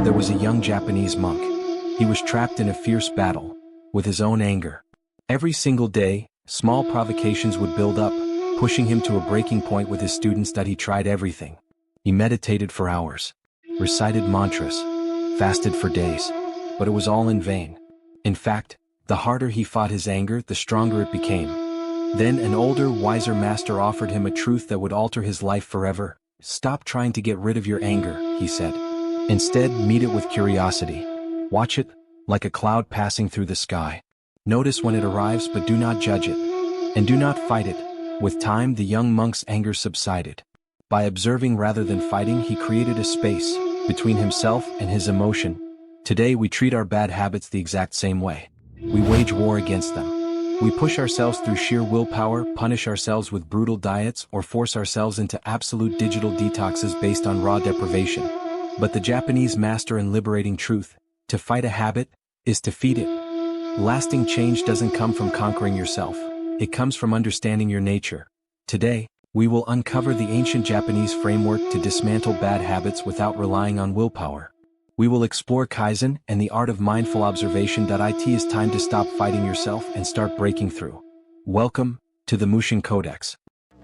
there was a young Japanese monk. He was trapped in a fierce battle with his own anger. Every single day, small provocations would build up, pushing him to a breaking point with his students that he tried everything. He meditated for hours, recited mantras, fasted for days, but it was all in vain. In fact, the harder he fought his anger, the stronger it became. Then an older, wiser master offered him a truth that would alter his life forever. "Stop trying to get rid of your anger," he said. "Instead, meet it with curiosity. Watch it, like a cloud passing through the sky. Notice when it arrives, but do not judge it. And do not fight it." With time, the young monk's anger subsided. By observing rather than fighting, he created a space between himself and his emotion. Today, we treat our bad habits the exact same way. We wage war against them. We push ourselves through sheer willpower, punish ourselves with brutal diets, or force ourselves into absolute digital detoxes based on raw deprivation. But the Japanese master and liberating truth: to fight a habit is to feed it. Lasting change doesn't come from conquering yourself. It comes from understanding your nature. Today, we will uncover the ancient Japanese framework to dismantle bad habits without relying on willpower. We will explore Kaizen and the art of mindful observation. It is time to stop fighting yourself and start breaking through. Welcome to the MUSHİN CODEX.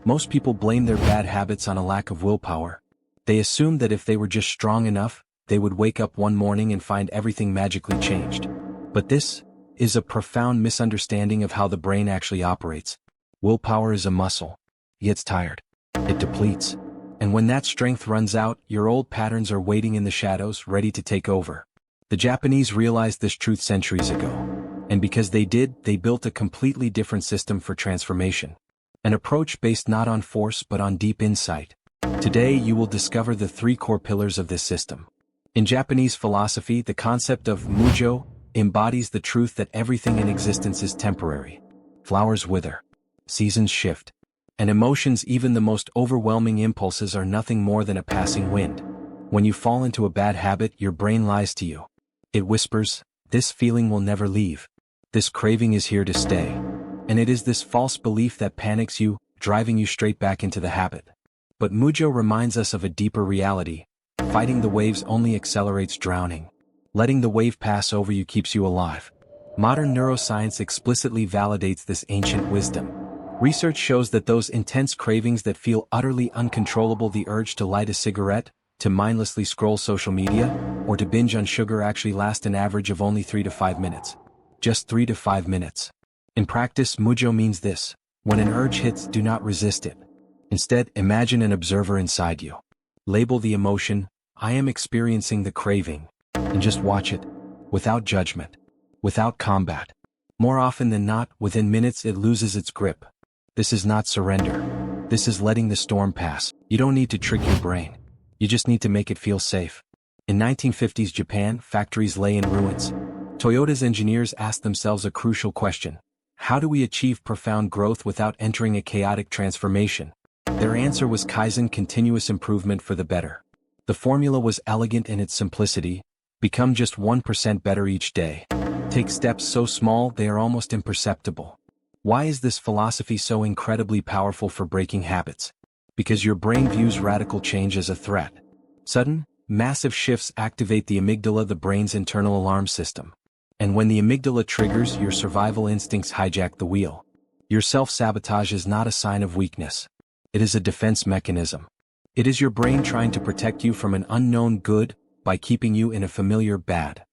Most people blame their bad habits on a lack of willpower. They assume that if they were just strong enough, they would wake up one morning and find everything magically changed. But this is a profound misunderstanding of how the brain actually operates. Willpower is a muscle. It gets tired. It depletes. And when that strength runs out, your old patterns are waiting in the shadows, ready to take over. The Japanese realized this truth centuries ago. And because they did, they built a completely different system for transformation. An approach based not on force but on deep insight. Today you will discover the three core pillars of this system. In Japanese philosophy, the concept of mujo embodies the truth that everything in existence is temporary. Flowers wither. Seasons shift. And emotions, even the most overwhelming impulses, are nothing more than a passing wind. When you fall into a bad habit, your brain lies to you. It whispers, "This feeling will never leave. This craving is here to stay." And it is this false belief that panics you, driving you straight back into the habit. But mujo reminds us of a deeper reality. Fighting the waves only accelerates drowning. Letting the wave pass over you keeps you alive. Modern neuroscience explicitly validates this ancient wisdom. Research shows that those intense cravings that feel utterly uncontrollable, the urge to light a cigarette, to mindlessly scroll social media, or to binge on sugar, actually last an average of only 3 to 5 minutes. Just 3 to 5 minutes. In practice, mujo means this: when an urge hits, do not resist it. Instead, imagine an observer inside you. Label the emotion, "I am experiencing the craving," and just watch it, without judgment, without combat. More often than not, within minutes it loses its grip. This is not surrender. This is letting the storm pass. You don't need to trick your brain. You just need to make it feel safe. In 1950s Japan, factories lay in ruins. Toyota's engineers asked themselves a crucial question: how do we achieve profound growth without entering a chaotic transformation? Their answer was Kaizen, continuous improvement for the better. The formula was elegant in its simplicity: become just 1% better each day. Take steps so small they are almost imperceptible. Why is this philosophy so incredibly powerful for breaking habits? Because your brain views radical change as a threat. Sudden, massive shifts activate the amygdala, the brain's internal alarm system. And when the amygdala triggers, your survival instincts hijack the wheel. Your self-sabotage is not a sign of weakness. It is a defense mechanism. It is your brain trying to protect you from an unknown good by keeping you in a familiar bad.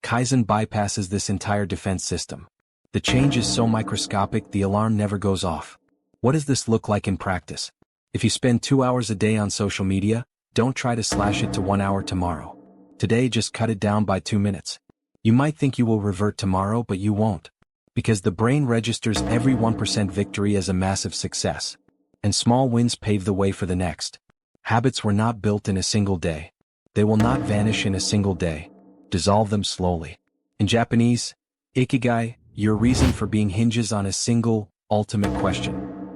Kaizen bypasses this entire defense system. The change is so microscopic the alarm never goes off. What does this look like in practice? If you spend 2 hours a day on social media, don't try to slash it to 1 hour tomorrow. Today, just cut it down by 2 minutes. You might think you will revert tomorrow, but you won't. Because the brain registers every 1% victory as a massive success. And small wins pave the way for the next. Habits were not built in a single day. They will not vanish in a single day. Dissolve them slowly. In Japanese, Ikigai, your reason for being, hinges on a single, ultimate question.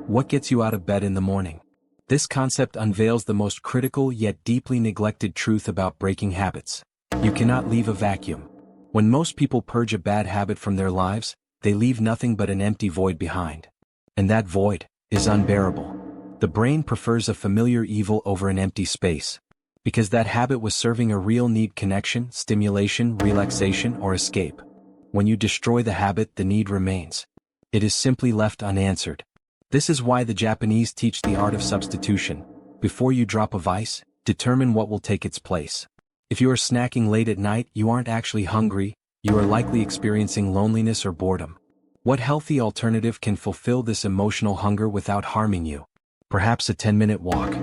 What gets you out of bed in the morning? This concept unveils the most critical yet deeply neglected truth about breaking habits. You cannot leave a vacuum. When most people purge a bad habit from their lives, they leave nothing but an empty void behind. And that void is unbearable. The brain prefers a familiar evil over an empty space. Because that habit was serving a real need: connection, stimulation, relaxation, or escape. When you destroy the habit, the need remains. It is simply left unanswered. This is why the Japanese teach the art of substitution. Before you drop a vice, determine what will take its place. If you are snacking late at night, you aren't actually hungry, you are likely experiencing loneliness or boredom. What healthy alternative can fulfill this emotional hunger without harming you? Perhaps a 10-minute walk.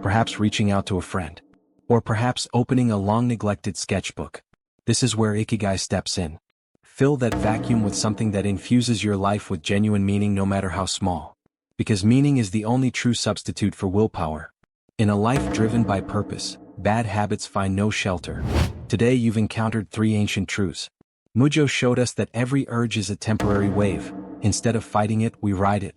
Perhaps reaching out to a friend. Or perhaps opening a long-neglected sketchbook. This is where Ikigai steps in. Fill that vacuum with something that infuses your life with genuine meaning, no matter how small. Because meaning is the only true substitute for willpower. In a life driven by purpose, bad habits find no shelter. Today you've encountered 3 ancient truths. Mujo showed us that every urge is a temporary wave. Instead of fighting it, we ride it.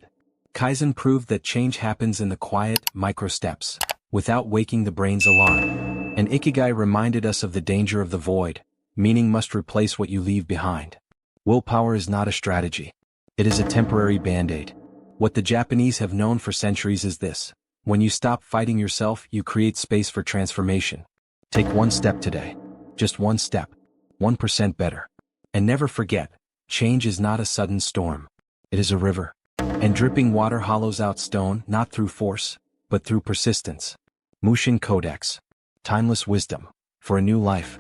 Kaizen proved that change happens in the quiet, micro steps, without waking the brain's alarm. And Ikigai reminded us of the danger of the void. Meaning must replace what you leave behind. Willpower is not a strategy. It is a temporary band-aid. What the Japanese have known for centuries is this: when you stop fighting yourself, you create space for transformation. Take one step today. Just one step. 1% better. And never forget, change is not a sudden storm. It is a river. And dripping water hollows out stone, not through force, but through persistence. MUSHİN CODEX. Timeless wisdom. For a new life.